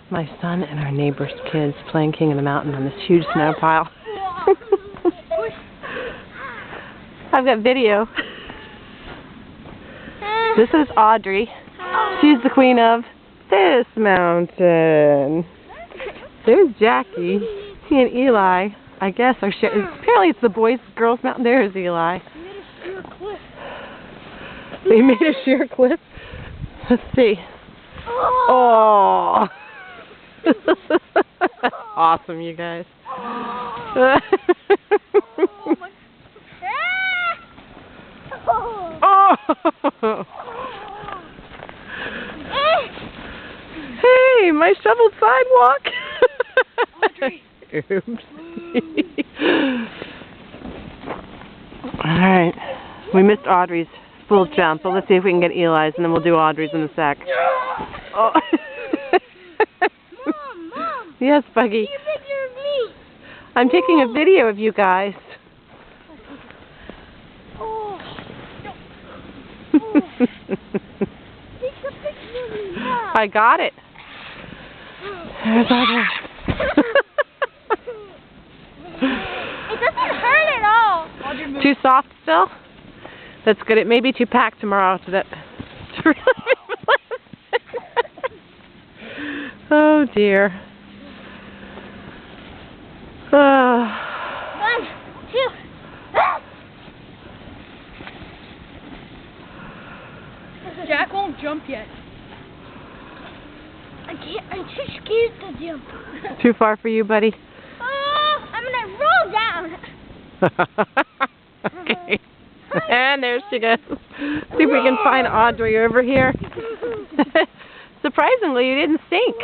my son and our neighbor's kids playing King of the Mountain on this huge snow pile. I've got video. This is Audrey. She's the queen of this mountain. There's Jackie. He and Eli, I guess, are apparently it's the boys' girls' mountain. There's Eli. They made a sheer cliff. Let's see. Oh! Awesome, you guys. Oh! Hey, my shoveled sidewalk. Oops. Alright. We missed Audrey's full jump, but let's see if we can get Eli's, and then we'll do Audrey's in a sec. Oh. Mom! Yes, Buggy. Take a picture of me. I'm taking a video of you guys. Oh. Take a picture of me now. I got it. There's Audrey. It doesn't hurt at all. Too soft still? That's good. It may be too packed tomorrow to really Oh dear. 1, 2. Jack won't jump yet. I can't. I'm too scared to jump. Too far for you, buddy? Oh, I'm gonna roll down. Okay. And there she goes. See if we can find Audrey over here. Surprisingly, you didn't sink.